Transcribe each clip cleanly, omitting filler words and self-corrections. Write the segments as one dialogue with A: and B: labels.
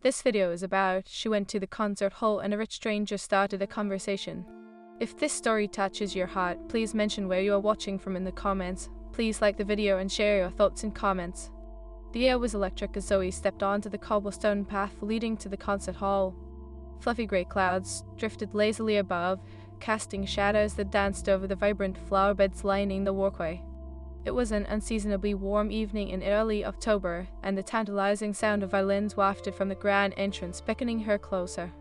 A: This video is about she went to the concert hall and a rich stranger started a conversation. If this story touches your heart, please mention where you are watching from in the comments. Please like the video and share your thoughts in comments. The air was electric as Zoe stepped onto the cobblestone path leading to the concert hall. Fluffy grey clouds drifted lazily above, casting shadows that danced over the vibrant flower beds lining the walkway. It was an unseasonably warm evening in early October, and the tantalizing sound of violins wafted from the grand entrance, beckoning her closer.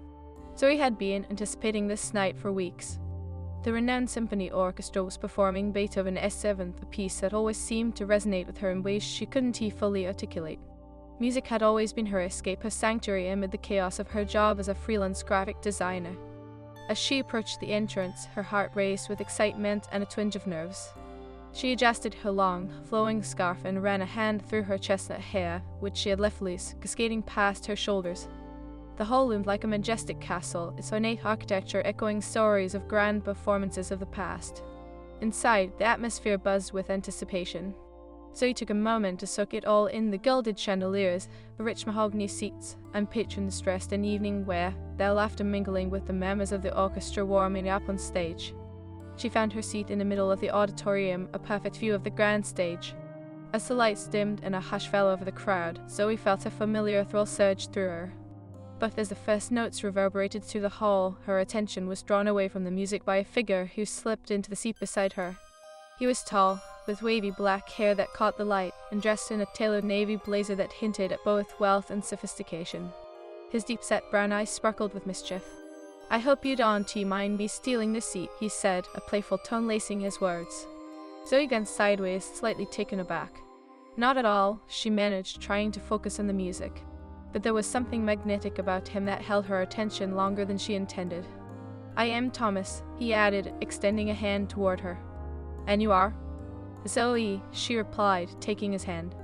A: Zoe had been anticipating this night for weeks. The renowned symphony orchestra was performing Beethoven's Seventh, a piece that always seemed to resonate with her in ways she couldn't fully articulate. Music had always been her escape, her sanctuary amid the chaos of her job as a freelance graphic designer. As she approached the entrance, her heart raced with excitement and a twinge of nerves. She adjusted her long, flowing scarf and ran a hand through her chestnut hair, which she had left loose, cascading past her shoulders. The hall loomed like a majestic castle, its ornate architecture echoing stories of grand performances of the past. Inside, the atmosphere buzzed with anticipation. Zoe took a moment to soak it all in: the gilded chandeliers, the rich mahogany seats, and patrons dressed in evening wear, their laughter mingling with the murmurs of the orchestra warming up on stage. She found her seat in the middle of the auditorium, a perfect view of the grand stage. As the lights dimmed and a hush fell over the crowd, Zoe felt a familiar thrill surge through her. But as the first notes reverberated through the hall, her attention was drawn away from the music by a figure who slipped into the seat beside her. He was tall, with wavy black hair that caught the light, and dressed in a tailored navy blazer that hinted at both wealth and sophistication. His deep-set brown eyes sparkled with mischief. "I hope you don't mind me stealing the seat," he said, a playful tone lacing his words. Zoe glanced sideways, slightly taken aback. "Not at all," she managed, trying to focus on the music. But there was something magnetic about him that held her attention longer than she intended. "I am Thomas," he added, extending a hand toward her. "And you are?" "Zoe," she replied, taking his hand.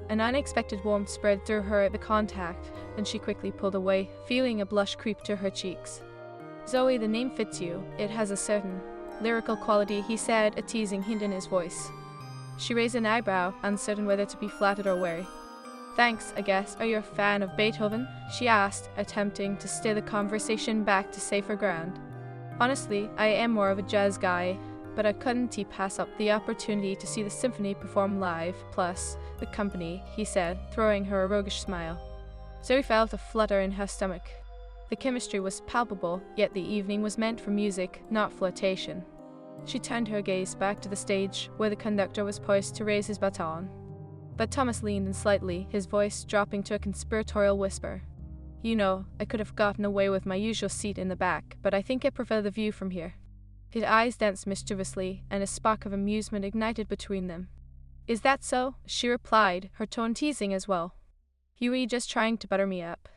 A: An unexpected warmth spread through her at the contact, and she quickly pulled away, feeling a blush creep to her cheeks. "Zoe, the name fits you. It has a certain lyrical quality," he said, a teasing hint in his voice. She raised an eyebrow, uncertain whether to be flattered or wary. "Thanks, I guess. Are you a fan of Beethoven?" she asked, attempting to steer the conversation back to safer ground. "Honestly, I am more of a jazz guy, but I couldn't pass up the opportunity to see the symphony perform live, plus the company," he said, throwing her a roguish smile. Zoe felt a flutter in her stomach. The chemistry was palpable, yet the evening was meant for music, not flirtation. She turned her gaze back to the stage, where the conductor was poised to raise his baton. But Thomas leaned in slightly, his voice dropping to a conspiratorial whisper. "You know, I could have gotten away with my usual seat in the back, but I think I prefer the view from here." His eyes danced mischievously, and a spark of amusement ignited between them. "Is that so?" she replied, her tone teasing as well. "You were just trying to butter me up."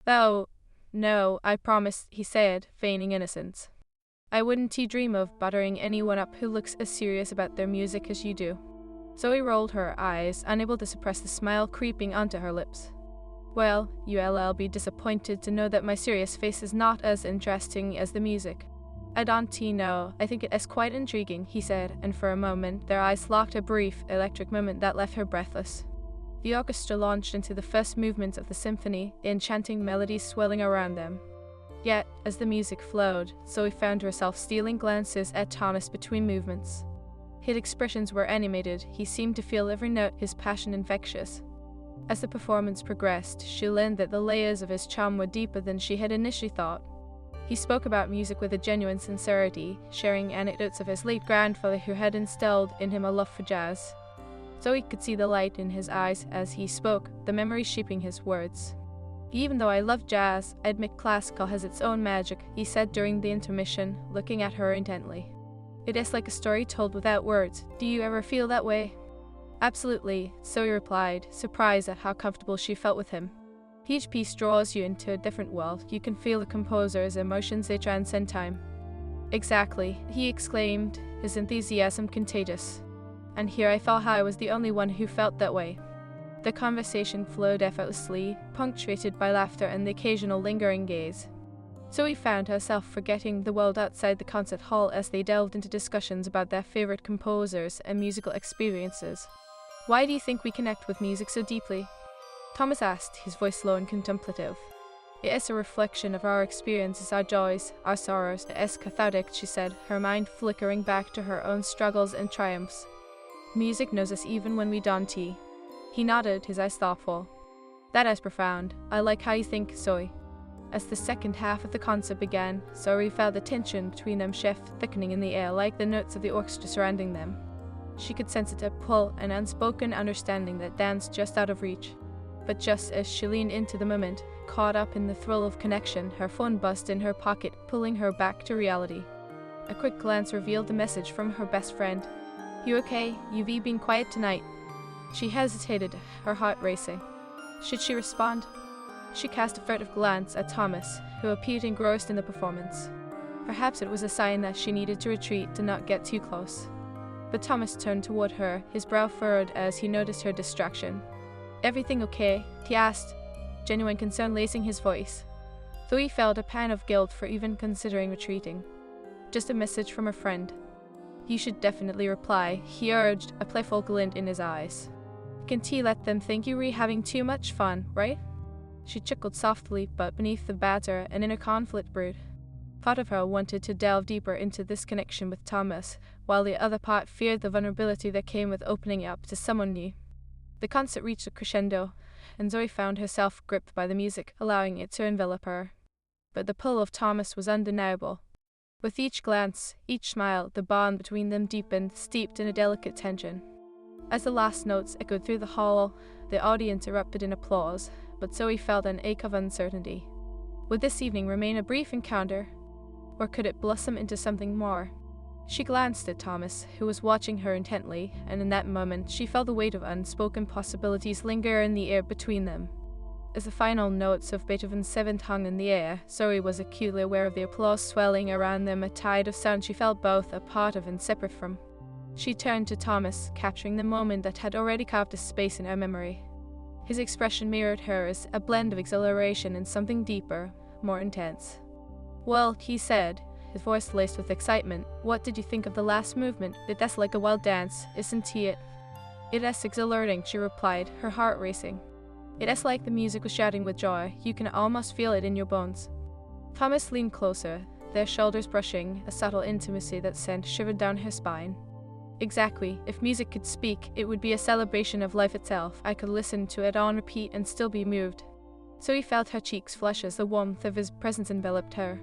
A: "Oh, no, I promise," he said, feigning innocence. "I wouldn't dream of buttering anyone up who looks as serious about their music as you do." Zoe rolled her eyes, unable to suppress the smile creeping onto her lips. "Well, you'll be disappointed to know that my serious face is not as interesting as the music." "I don't know, I think it is quite intriguing," he said, and for a moment their eyes locked, a brief, electric moment that left her breathless. The orchestra launched into the first movement of the symphony, the enchanting melodies swelling around them. Yet, as the music flowed, Zoe found herself stealing glances at Thomas between movements. His expressions were animated, he seemed to feel every note, his passion infectious. As the performance progressed, she learned that the layers of his charm were deeper than she had initially thought. He spoke about music with a genuine sincerity, sharing anecdotes of his late grandfather who had instilled in him a love for jazz. Zoe could see the light in his eyes as he spoke, the memory shaping his words. "Even though I love jazz, I admit classical has its own magic," he said during the intermission, looking at her intently. "It is like a story told without words. Do you ever feel that way?" "Absolutely," Zoe replied, surprised at how comfortable she felt with him. "Each piece draws you into a different world. You can feel the composer's emotions, they transcend time." "Exactly," he exclaimed, his enthusiasm contagious. And here I thought I was the only one who felt that way. The conversation flowed effortlessly, punctuated by laughter and the occasional lingering gaze. Zoe found herself forgetting the world outside the concert hall as they delved into discussions about their favorite composers and musical experiences. "Why do you think we connect with music so deeply?" Thomas asked, his voice low and contemplative. It is a reflection of our experiences, our joys, our sorrows. It is cathartic, she said, her mind flickering back to her own struggles and triumphs. Music knows us even when we don't. He nodded, his eyes thoughtful. That is profound. I like how you think, Zoe. As the second half of the concert began, Zoe felt the tension between them shift, thickening in the air like the notes of the orchestra surrounding them. She could sense it, a pull, an unspoken understanding that danced just out of reach. But just as she leaned into the moment, caught up in the thrill of connection, her phone buzzed in her pocket, pulling her back to reality. A quick glance revealed the message from her best friend. You okay? You've been quiet tonight. She hesitated, her heart racing. Should she respond? She cast a furtive glance at Thomas, who appeared engrossed in the performance. Perhaps it was a sign that she needed to retreat, to not get too close. But Thomas turned toward her, his brow furrowed as he noticed her distraction. Everything okay? He asked, genuine concern lacing his voice. Though he felt a pang of guilt for even considering retreating. Just a message from a friend. You should definitely reply, he urged, a playful glint in his eyes. Can't he let them think you were having too much fun, right? She chuckled softly, but beneath the banter, an inner conflict brewed. Part of her wanted to delve deeper into this connection with Thomas, while the other part feared the vulnerability that came with opening up to someone new. The concert reached a crescendo, and Zoe found herself gripped by the music, allowing it to envelop her. But the pull of Thomas was undeniable. With each glance, each smile, the bond between them deepened, steeped in a delicate tension. As the last notes echoed through the hall, the audience erupted in applause, but Zoe felt an ache of uncertainty. Would this evening remain a brief encounter, or could it blossom into something more? She glanced at Thomas, who was watching her intently, and in that moment she felt the weight of unspoken possibilities linger in the air between them. As the final notes of Beethoven's Seventh hung in the air, Zoe was acutely aware of the applause swelling around them, a tide of sound she felt both a part of and separate from. She turned to Thomas, capturing the moment that had already carved a space in her memory. His expression mirrored hers, a blend of exhilaration and something deeper, more intense. Well, he said, his voice laced with excitement, what did you think of the last movement? That's like a wild dance, isn't it? It is exhilarating, she replied, her heart racing. It is like the music was shouting with joy, you can almost feel it in your bones. Thomas leaned closer, their shoulders brushing, a subtle intimacy that sent shivers down her spine. Exactly, if music could speak, it would be a celebration of life itself. I could listen to it on repeat and still be moved. So he felt her cheeks flush as the warmth of his presence enveloped her.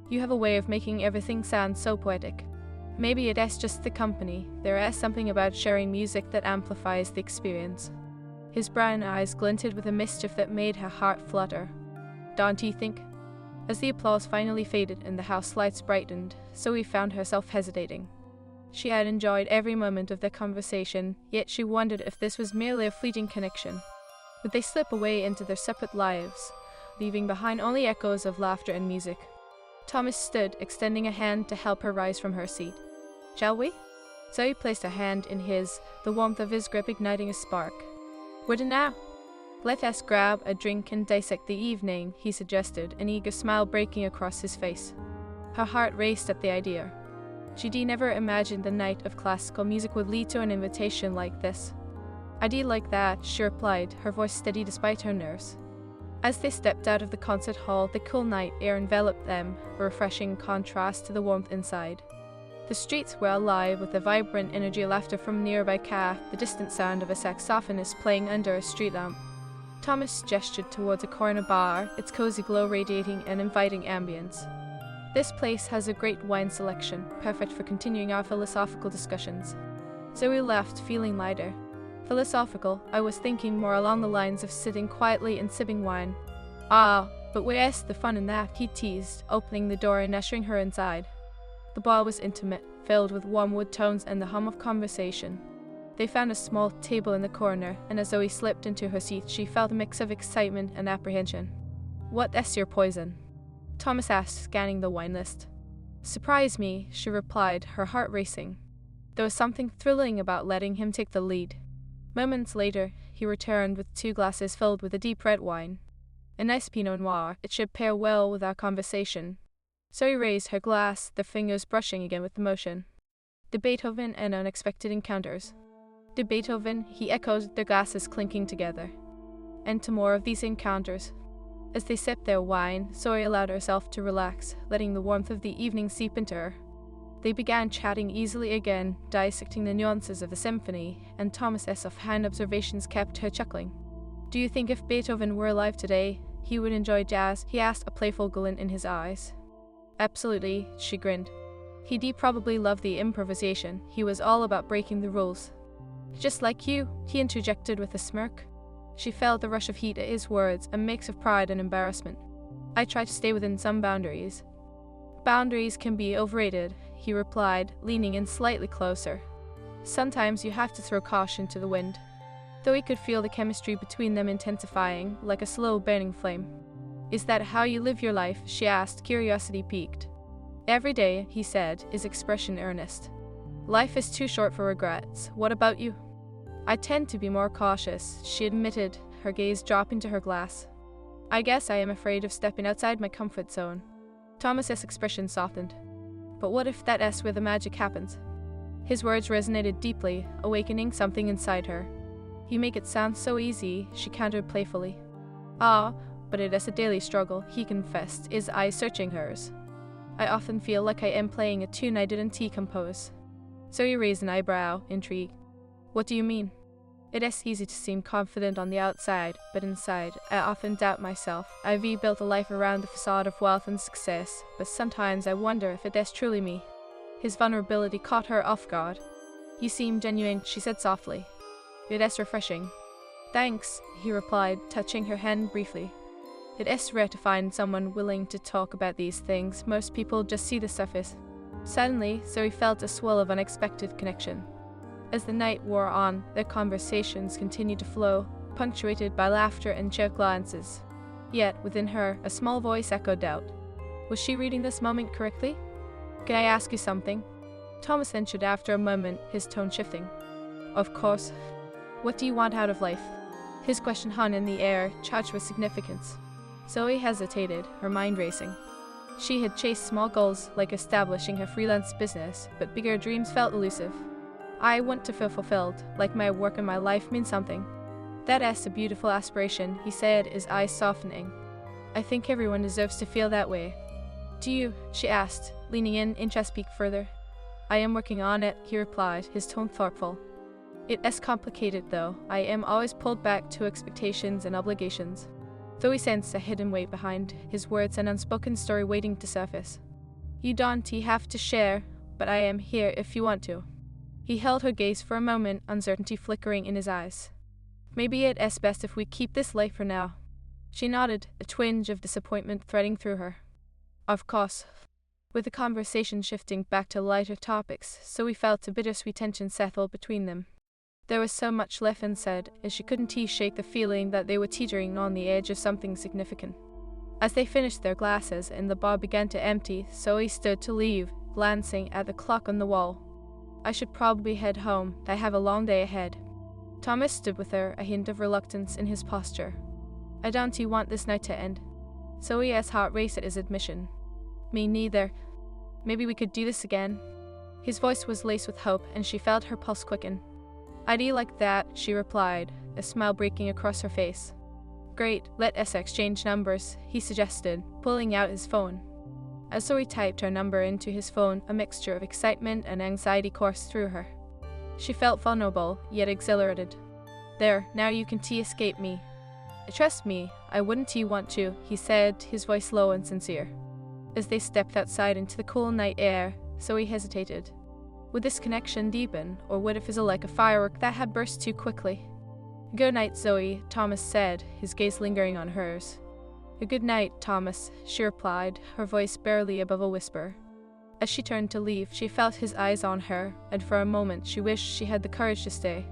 A: You have a way of making everything sound so poetic. Maybe it is just the company. There is something about sharing music that amplifies the experience. His brown eyes glinted with a mischief that made her heart flutter. Don't you think? As the applause finally faded and the house lights brightened, Zoe found herself hesitating. She had enjoyed every moment of their conversation, yet she wondered if this was merely a fleeting connection. Would they slip away into their separate lives, leaving behind only echoes of laughter and music? Thomas stood, extending a hand to help her rise from her seat. Shall we? Zoe placed her hand in his, the warmth of his grip igniting a spark. Where now? Let us grab a drink and dissect the evening, he suggested, an eager smile breaking across his face. Her heart raced at the idea. She'd never imagined the night of classical music would lead to an invitation like this. I'd like that, she replied, her voice steady despite her nerves. As they stepped out of the concert hall, the cool night air enveloped them, a refreshing contrast to the warmth inside. The streets were alive with the vibrant energy of laughter from nearby cafe, the distant sound of a saxophonist playing under a street lamp. Thomas gestured towards a corner bar, its cozy glow radiating an inviting ambience. This place has a great wine selection, perfect for continuing our philosophical discussions. Zoe laughed, feeling lighter. Philosophical, I was thinking more along the lines of sitting quietly and sipping wine. Ah, but where's the fun in that? He teased, opening the door and ushering her inside. The bar was intimate, filled with warm wood tones and the hum of conversation. They found a small table in the corner, and as Zoe slipped into her seat, she felt a mix of excitement and apprehension. What is your poison? Thomas asked, scanning the wine list. Surprise me, she replied, her heart racing. There was something thrilling about letting him take the lead. Moments later, he returned with 2 glasses filled with a deep red wine. A nice Pinot Noir, it should pair well with our conversation. Zoe raised her glass, their fingers brushing again with emotion. The Beethoven and unexpected encounters. The Beethoven, he echoed, their glasses clinking together. And to more of these encounters. As they sipped their wine, Zoe allowed herself to relax, letting the warmth of the evening seep into her. They began chatting easily again, dissecting the nuances of the symphony, and Thomas's offhand observations kept her chuckling. "Do you think if Beethoven were alive today, he would enjoy jazz?" he asked, a playful glint in his eyes. "Absolutely," she grinned. "He'd probably love the improvisation. He was all about breaking the rules." "Just like you," he interjected with a smirk. She felt the rush of heat at his words, a mix of pride and embarrassment. "I try to stay within some boundaries." "Boundaries can be overrated," he replied, leaning in slightly closer. "Sometimes you have to throw caution to the wind." Though he could feel the chemistry between them intensifying, like a slow burning flame. "Is that how you live your life?" she asked, curiosity piqued. "Every day," he said, his expression earnest. "Life is too short for regrets. What about you?" "I tend to be more cautious," she admitted, her gaze dropping to her glass. "I guess I am afraid of stepping outside my comfort zone." Thomas's expression softened. "But what if that is where the magic happens?" His words resonated deeply, awakening something inside her. "You make it sound so easy," she countered playfully. "Ah, but it is a daily struggle," he confessed, his eyes searching hers. "I often feel like I am playing a tune I didn't compose." Zoe raised an eyebrow, intrigued. "What do you mean?" "It is easy to seem confident on the outside, but inside, I often doubt myself. I've built a life around the facade of wealth and success, but sometimes I wonder if it is truly me." His vulnerability caught her off guard. "You seem genuine," she said softly. "It is refreshing." "Thanks," he replied, touching her hand briefly. It is rare to find someone willing to talk about these things. Most people just see the surface. Suddenly, Zoe felt a swell of unexpected connection. As the night wore on, their conversations continued to flow, punctuated by laughter and shared glances. Yet, within her, a small voice echoed doubt. Was she reading this moment correctly? "Can I ask you something?" Thomas ventured after a moment, his tone shifting. "Of course." "What do you want out of life?" His question hung in the air, charged with significance. Zoe hesitated, her mind racing. She had chased small goals, like establishing her freelance business, but bigger dreams felt elusive. "I want to feel fulfilled, like my work and my life mean something." "That is a beautiful aspiration," he said, his eyes softening. "I think everyone deserves to feel that way." "Do you?" she asked, leaning in, interest peaked further. "I am working on it," he replied, his tone thoughtful. "It is complicated, though. I am always pulled back to expectations and obligations." Though he sensed a hidden weight behind his words, an unspoken story waiting to surface. "You don't have to share, but I am here if you want to." He held her gaze for a moment, uncertainty flickering in his eyes. "Maybe it is best if we keep this light for now." She nodded, a twinge of disappointment threading through her. "Of course." With the conversation shifting back to lighter topics, Zoe felt a bittersweet tension settle between them. There was so much left unsaid, as she couldn't shake the feeling that they were teetering on the edge of something significant. As they finished their glasses and the bar began to empty, Zoe stood to leave, glancing at the clock on the wall. "I should probably head home. I have a long day ahead." Thomas stood with her, a hint of reluctance in his posture. "I don't want this night to end." Zoe's heart raced at his admission. "Me neither. Maybe we could do this again." His voice was laced with hope, and she felt her pulse quicken. "I'd like that," she replied, a smile breaking across her face. "Great, let us exchange numbers," he suggested, pulling out his phone. As Zoe typed her number into his phone, a mixture of excitement and anxiety coursed through her. She felt vulnerable, yet exhilarated. "There, now you can escape me." "Trust me, I wouldn't want to," he said, his voice low and sincere. As they stepped outside into the cool night air, Zoe hesitated. Would this connection deepen, or would it fizzle like a firework that had burst too quickly? "Good night, Zoe," Thomas said, his gaze lingering on hers. "Good night, Thomas," she replied, her voice barely above a whisper. As she turned to leave, she felt his eyes on her, and for a moment she wished she had the courage to stay.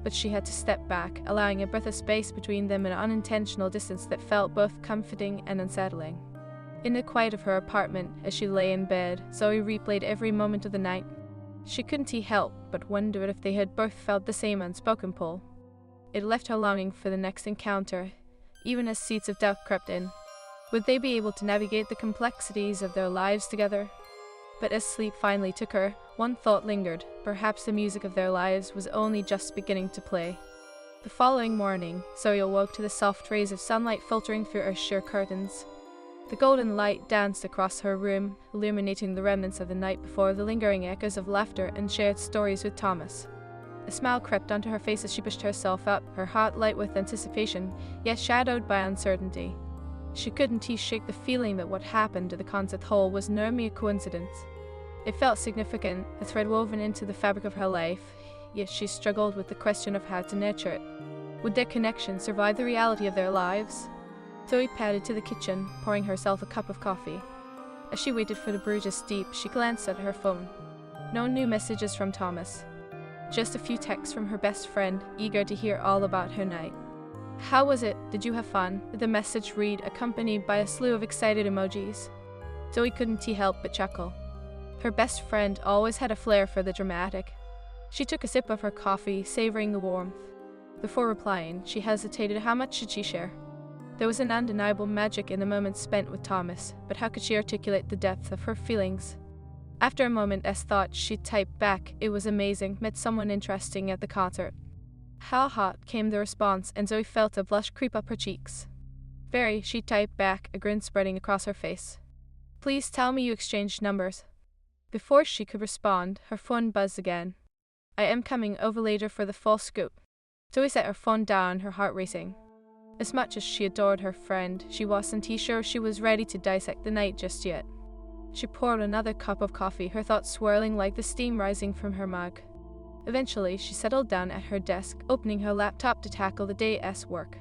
A: But she had to step back, allowing a breath of space between them, an unintentional distance that felt both comforting and unsettling. In the quiet of her apartment, as she lay in bed, Zoe replayed every moment of the night. She couldn't help but wondered if they had both felt the same unspoken pull. It left her longing for the next encounter, even as seeds of doubt crept in. Would they be able to navigate the complexities of their lives together? But as sleep finally took her, one thought lingered. Perhaps the music of their lives was only just beginning to play. The following morning, Zoe awoke to the soft rays of sunlight filtering through her sheer curtains. The golden light danced across her room, illuminating the remnants of the night before, the lingering echoes of laughter and shared stories with Thomas. A smile crept onto her face as she pushed herself up, her heart light with anticipation, yet shadowed by uncertainty. She couldn't shake the feeling that what happened at the concert hall was no mere coincidence. It felt significant, a thread woven into the fabric of her life, yet she struggled with the question of how to nurture it. Would their connection survive the reality of their lives? Zoe padded to the kitchen, pouring herself a cup of coffee. As she waited for the brew to steep, she glanced at her phone. No new messages from Thomas. Just a few texts from her best friend, eager to hear all about her night. "How was it? Did you have fun?" the message read, accompanied by a slew of excited emojis. Zoe couldn't help but chuckle. Her best friend always had a flair for the dramatic. She took a sip of her coffee, savoring the warmth. Before replying, she hesitated. How much should she share? There was an undeniable magic in the moments spent with Thomas, but how could she articulate the depth of her feelings? After a moment, as thought, she typed back, "It was amazing, met someone interesting at the concert." How hot came the response, and Zoe felt a blush creep up her cheeks. "Very," she typed back, a grin spreading across her face. "Please tell me you exchanged numbers." Before she could respond, her phone buzzed again. "I am coming over later for the full scoop." Zoe set her phone down, her heart racing. As much as she adored her friend, she wasn't sure she was ready to dissect the night just yet. She poured another cup of coffee, her thoughts swirling like the steam rising from her mug. Eventually, she settled down at her desk, opening her laptop to tackle the day's work.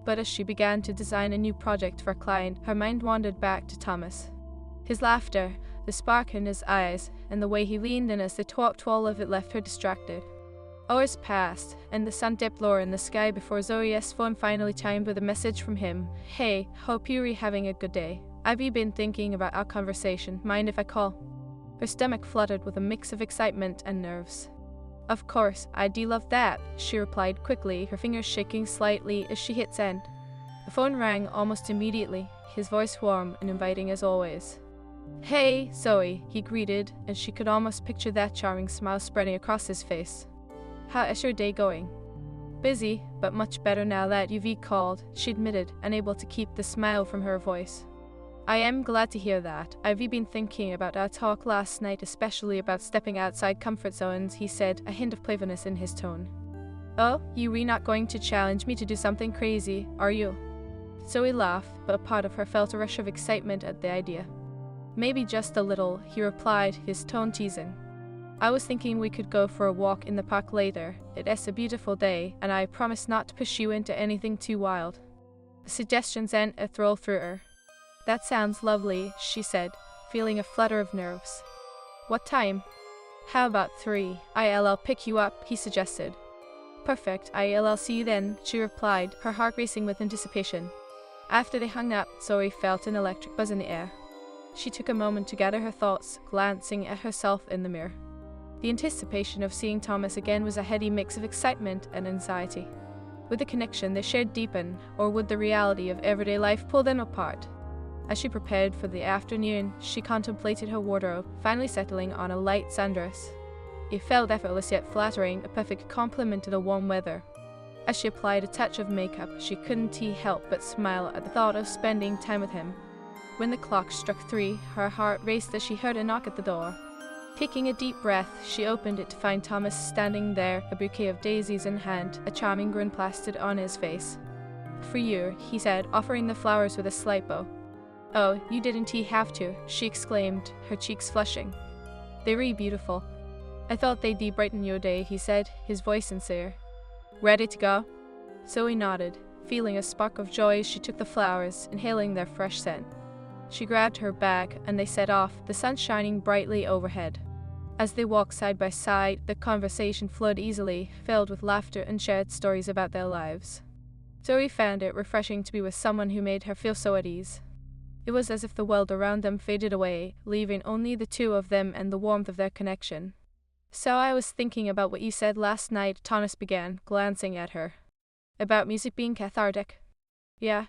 A: But as she began to design a new project for a client, her mind wandered back to Thomas. His laughter, the spark in his eyes, and the way he leaned in as they talked, all of it left her distracted. Hours passed, and the sun dipped lower in the sky before Zoe's phone finally chimed with a message from him. "Hey, hope you're having a good day. I've been thinking about our conversation. Mind if I call?" Her stomach fluttered with a mix of excitement and nerves. "Of course, I do love that," she replied quickly, her fingers shaking slightly as she hit send. The phone rang almost immediately, his voice warm and inviting as always. "Hey, Zoe," he greeted, and she could almost picture that charming smile spreading across his face. "How is your day going?" "Busy, but much better now that you've called," she admitted, unable to keep the smile from her voice. "I am glad to hear that. I've been thinking about our talk last night, especially about stepping outside comfort zones," he said, a hint of playfulness in his tone. "Oh, you're not going to challenge me to do something crazy, are you?" Zoe laughed, but a part of her felt a rush of excitement at the idea. "Maybe just a little," he replied, his tone teasing. "I was thinking we could go for a walk in the park later. It's a beautiful day, and I promise not to push you into anything too wild." The suggestion sent a thrill through her. "That sounds lovely," she said, feeling a flutter of nerves. "What time?" "How about 3? I'll pick you up," he suggested. "Perfect, I'll see you then," she replied, her heart racing with anticipation. After they hung up, Zoe felt an electric buzz in the air. She took a moment to gather her thoughts, glancing at herself in the mirror. The anticipation of seeing Thomas again was a heady mix of excitement and anxiety. Would the connection they shared deepen, or would the reality of everyday life pull them apart? As she prepared for the afternoon, she contemplated her wardrobe, finally settling on a light sundress. It felt effortless yet flattering, a perfect complement to the warm weather. As she applied a touch of makeup, she couldn't help but smile at the thought of spending time with him. When the clock struck 3, her heart raced as she heard a knock at the door. Taking a deep breath, she opened it to find Thomas standing there, a bouquet of daisies in hand, a charming grin plastered on his face. "For you," he said, offering the flowers with a slight bow. "Oh, you didn't have to," she exclaimed, her cheeks flushing. "They're really beautiful." "I thought they'd brighten your day," he said, his voice sincere. "Ready to go?" Zoe nodded, feeling a spark of joy as she took the flowers, inhaling their fresh scent. She grabbed her bag, and they set off, the sun shining brightly overhead. As they walked side by side, the conversation flowed easily, filled with laughter and shared stories about their lives. Zoe found it refreshing to be with someone who made her feel so at ease. It was as if the world around them faded away, leaving only the two of them and the warmth of their connection. "So I was thinking about what you said last night," Thomas began, glancing at her. "About music being cathartic?" "Yeah."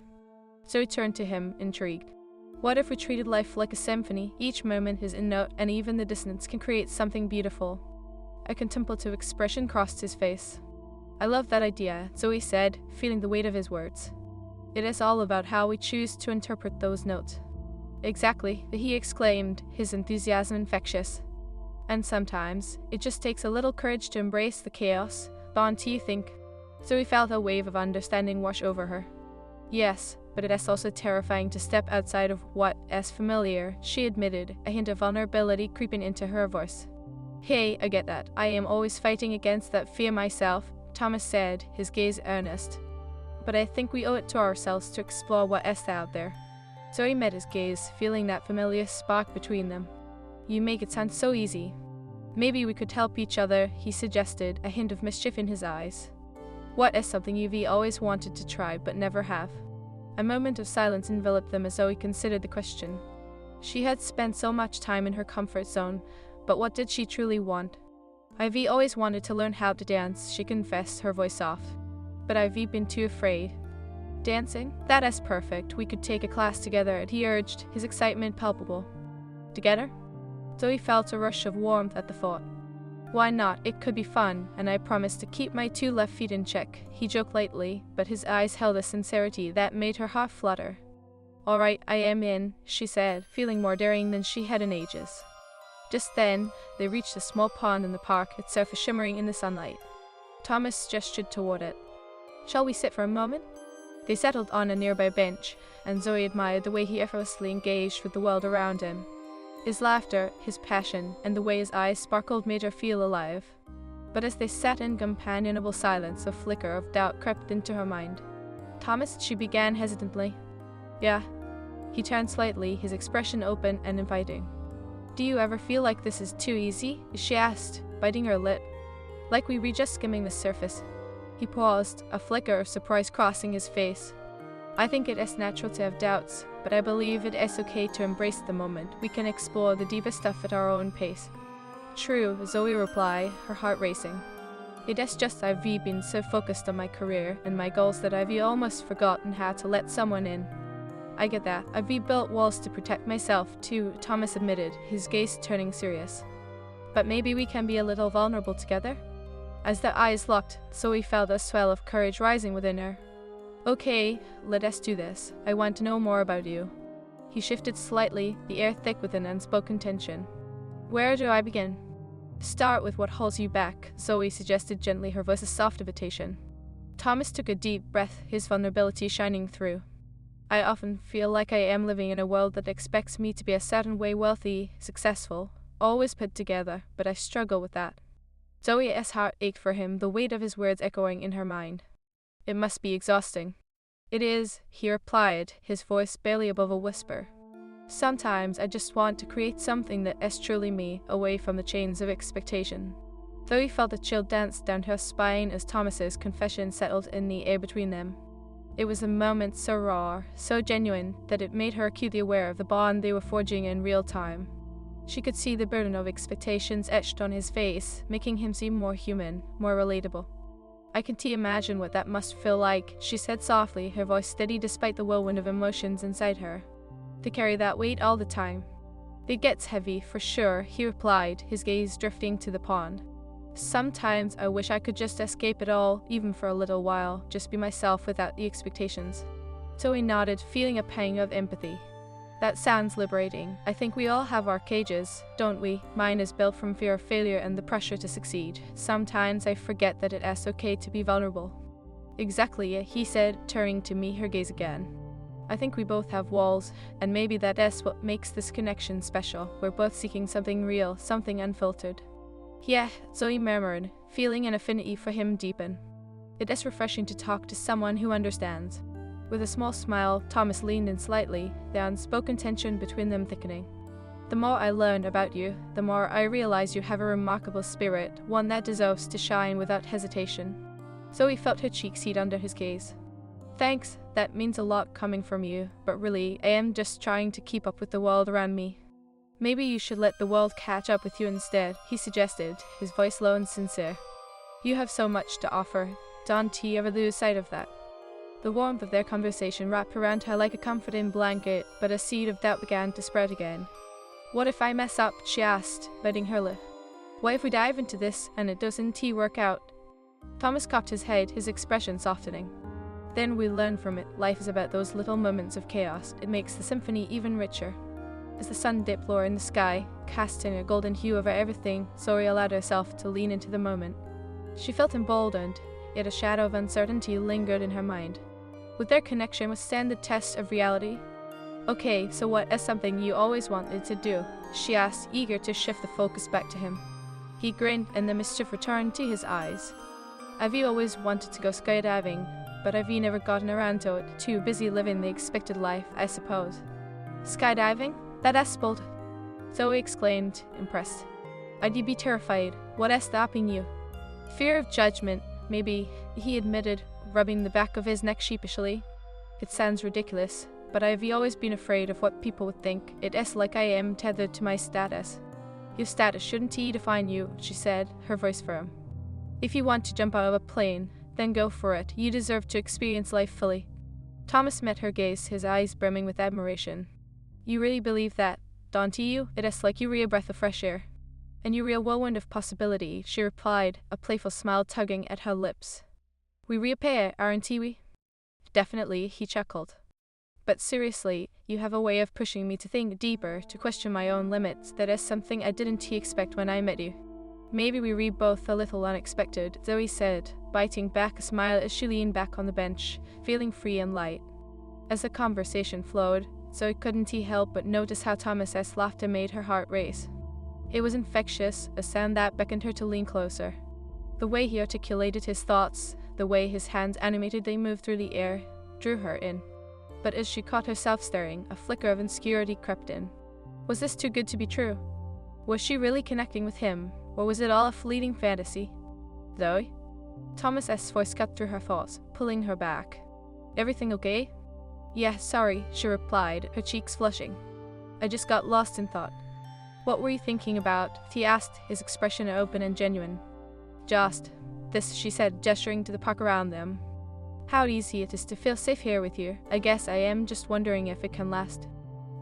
A: Zoe turned to him, intrigued. "What if we treated life like a symphony? Each moment is a note, and even the dissonance can create something beautiful." A contemplative expression crossed his face. I love that idea, Zoe said, feeling the weight of his words. It is all about how we choose to interpret those notes. Exactly, he exclaimed, his enthusiasm infectious. And sometimes, it just takes a little courage to embrace the chaos, don't you think? Zoe felt a wave of understanding wash over her. Yes, but it is also terrifying to step outside of what is familiar, she admitted, a hint of vulnerability creeping into her voice. Hey, I get that. I am always fighting against that fear myself, Thomas said, his gaze earnest. But I think we owe it to ourselves to explore what is out there. Zoe met his gaze, feeling that familiar spark between them. You make it sound so easy. Maybe we could help each other, he suggested, a hint of mischief in his eyes. What is something you've always wanted to try but never have? A moment of silence enveloped them as Zoe considered the question. She had spent so much time in her comfort zone, but what did she truly want? I've always wanted to learn how to dance, she confessed, her voice soft. But I've been too afraid. Dancing? That is perfect. We could take a class together, he urged, his excitement palpable. Together? Zoe felt a rush of warmth at the thought. Why not? It could be fun, and I promise to keep my 2 left feet in check, he joked lightly, but his eyes held a sincerity that made her heart flutter. All right, I am in, she said, feeling more daring than she had in ages. Just then, they reached a small pond in the park, its surface shimmering in the sunlight. Thomas gestured toward it. Shall we sit for a moment? They settled on a nearby bench, and Zoe admired the way he effortlessly engaged with the world around him. His laughter, his passion, and the way his eyes sparkled made her feel alive. But as they sat in companionable silence, a flicker of doubt crept into her mind. Thomas, she began hesitantly. Yeah. He turned slightly, his expression open and inviting. Do you ever feel like this is too easy? She asked, biting her lip. Like we were just skimming the surface. He paused, a flicker of surprise crossing his face. I think it is natural to have doubts, but I believe it is okay to embrace the moment. We can explore the deeper stuff at our own pace. True, Zoe replied, her heart racing. It is just I've been so focused on my career and my goals that I've almost forgotten how to let someone in. I get that. I've built walls to protect myself too, Thomas admitted, his gaze turning serious. But maybe we can be a little vulnerable together? As their eyes locked, Zoe felt a swell of courage rising within her. Okay, let us do this. I want to know more about you. He shifted slightly, the air thick with an unspoken tension. Where do I begin? Start with what holds you back, Zoe suggested gently, her voice a soft invitation. Thomas took a deep breath, his vulnerability shining through. I often feel like I am living in a world that expects me to be a certain way, wealthy, successful, always put together, but I struggle with that. Zoe's heart ached for him, the weight of his words echoing in her mind. It must be exhausting. It is, he replied, his voice barely above a whisper. Sometimes I just want to create something that is truly me, away from the chains of expectation. Zoe felt a chill dance down her spine as Thomas's confession settled in the air between them. It was a moment so raw, so genuine, that it made her acutely aware of the bond they were forging in real time. She could see the burden of expectations etched on his face, making him seem more human, more relatable. I can't imagine what that must feel like, she said softly, her voice steady despite the whirlwind of emotions inside her. To carry that weight all the time. It gets heavy, for sure, he replied, his gaze drifting to the pond. Sometimes I wish I could just escape it all, even for a little while, just be myself without the expectations. Zoe nodded, feeling a pang of empathy. That sounds liberating. I think we all have our cages, don't we? Mine is built from fear of failure and the pressure to succeed. Sometimes I forget that it is okay to be vulnerable. Exactly, he said, turning to meet her gaze again. I think we both have walls, and maybe that is what makes this connection special. We're both seeking something real, something unfiltered. Yeah, Zoe murmured, feeling an affinity for him deepen. It is refreshing to talk to someone who understands. With a small smile, Thomas leaned in slightly, the unspoken tension between them thickening. The more I learn about you, the more I realize you have a remarkable spirit, one that deserves to shine without hesitation. Zoe felt her cheeks heat under his gaze. Thanks, that means a lot coming from you, but really, I am just trying to keep up with the world around me. Maybe you should let the world catch up with you instead, he suggested, his voice low and sincere. You have so much to offer, don't you ever lose sight of that? The warmth of their conversation wrapped around her like a comforting blanket, but a seed of doubt began to sprout again. What if I mess up? She asked, biting her lip. What if we dive into this and it doesn't work out? Thomas cocked his head, his expression softening. Then we learn from it, life is about those little moments of chaos. It makes the symphony even richer. As the sun dipped lower in the sky, casting a golden hue over everything, Zoe allowed herself to lean into the moment. She felt emboldened, yet a shadow of uncertainty lingered in her mind. Would their connection withstand the test of reality? Okay, so what is something you always wanted to do? She asked, eager to shift the focus back to him. He grinned, and the mischief returned to his eyes. Have you always wanted to go skydiving, but have you never gotten around to it? Too busy living the expected life, I suppose. Skydiving? That is bold, Zoe exclaimed, impressed. I'd be terrified. What is stopping you? Fear of judgment, maybe, he admitted, rubbing the back of his neck sheepishly. It sounds ridiculous, but I've always been afraid of what people would think. It is like I am tethered to my status. Your status shouldn't define you, she said, her voice firm. If you want to jump out of a plane, then go for it. You deserve to experience life fully. Thomas met her gaze, his eyes brimming with admiration. You really believe that, don't you? It is like you were a breath of fresh air. And you were a whirlwind of possibility, she replied, a playful smile tugging at her lips. We reappear, aren't we? Definitely, he chuckled. But seriously, you have a way of pushing me to think deeper, to question my own limits. That is something I didn't expect when I met you. Maybe we were both a little unexpected, Zoe said, biting back a smile as she leaned back on the bench, feeling free and light. As the conversation flowed, Zoe couldn't help but notice how Thomas's laughter made her heart race. It was infectious, a sound that beckoned her to lean closer. The way he articulated his thoughts, the way his hands animatedly moved through the air, drew her in. But as she caught herself staring, a flicker of insecurity crept in. Was this too good to be true? Was she really connecting with him, or was it all a fleeting fantasy? Zoe? Thomas's voice cut through her thoughts, pulling her back. Everything okay? Yeah, sorry, she replied, her cheeks flushing. I just got lost in thought. What were you thinking about? He asked, his expression open and genuine. Just this, she said, gesturing to the park around them. How easy it is to feel safe here with you. I guess I am just wondering if it can last.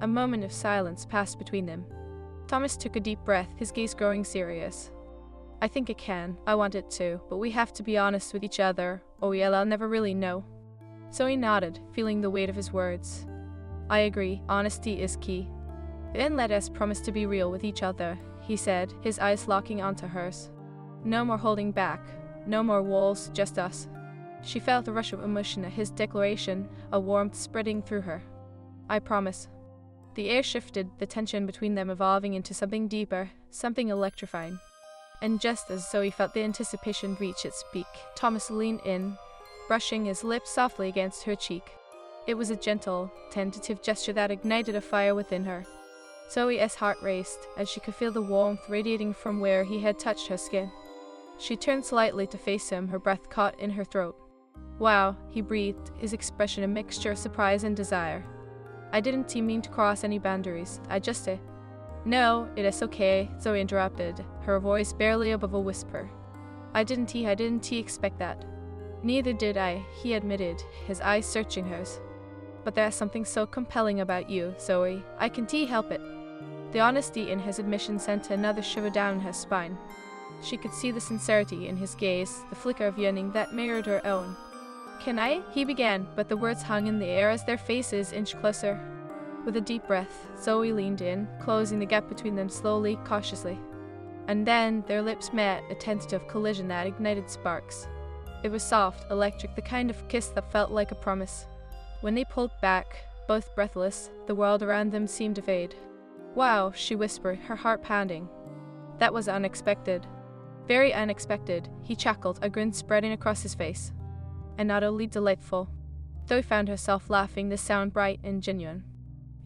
A: A moment of silence passed between them. Thomas took a deep breath, his gaze growing serious. I think it can. I want it to, but we have to be honest with each other, or I'll never really know. Zoe nodded, feeling the weight of his words. I agree, honesty is key. Then let us promise to be real with each other, he said, his eyes locking onto hers. No more holding back, no more walls, just us. She felt a rush of emotion at his declaration, a warmth spreading through her. I promise. The air shifted, the tension between them evolving into something deeper, something electrifying. And just as Zoe felt the anticipation reach its peak, Thomas leaned in, brushing his lips softly against her cheek. It was a gentle, tentative gesture that ignited a fire within her. Zoe's heart raced, as she could feel the warmth radiating from where he had touched her skin. She turned slightly to face him, her breath caught in her throat. Wow, he breathed, his expression a mixture of surprise and desire. I didn't mean to cross any boundaries, I just No, it is okay, Zoe interrupted, her voice barely above a whisper. I didn't expect that. Neither did I, he admitted, his eyes searching hers. But there's something so compelling about you, Zoe. I can't help it. The honesty in his admission sent another shiver down her spine. She could see the sincerity in his gaze, the flicker of yearning that mirrored her own. Can I? He began, but the words hung in the air as their faces inched closer. With a deep breath, Zoe leaned in, closing the gap between them slowly, cautiously. And then their lips met, a tentative collision that ignited sparks. It was soft, electric, the kind of kiss that felt like a promise. When they pulled back, both breathless, the world around them seemed to fade. Wow, she whispered, her heart pounding. That was unexpected. Very unexpected, he chuckled, a grin spreading across his face. And not only delightful. Zoe found herself laughing, the sound bright and genuine.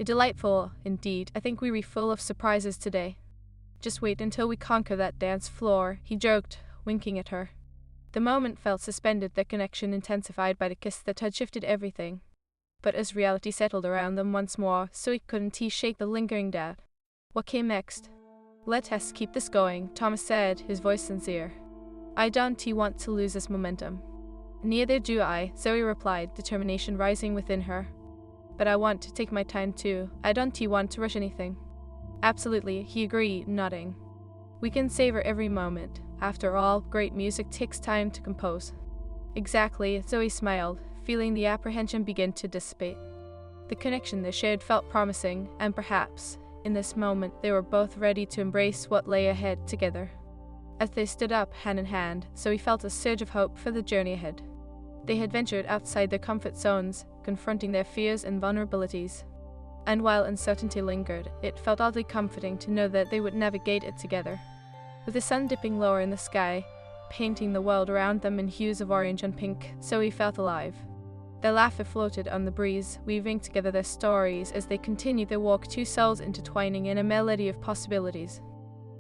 A: Delightful, indeed. I think we were full of surprises today. Just wait until we conquer that dance floor, he joked, winking at her. The moment felt suspended, their connection intensified by the kiss that had shifted everything. But as reality settled around them once more, Zoe couldn't shake the lingering doubt. What came next? Let us keep this going, Thomas said, his voice sincere. I don't want to lose this momentum. Neither do I, Zoe replied, determination rising within her. But I want to take my time too. I don't want to rush anything. Absolutely, he agreed, nodding. We can savor every moment. After all, great music takes time to compose. Exactly, Zoe smiled, feeling the apprehension begin to dissipate. The connection they shared felt promising, and perhaps, in this moment, they were both ready to embrace what lay ahead together. As they stood up, hand in hand, Zoe felt a surge of hope for the journey ahead. They had ventured outside their comfort zones, confronting their fears and vulnerabilities. And while uncertainty lingered, it felt oddly comforting to know that they would navigate it together. With the sun dipping lower in the sky, painting the world around them in hues of orange and pink, Zoe felt alive. Their laughter floated on the breeze, weaving together their stories as they continued their walk, two souls intertwining in a melody of possibilities.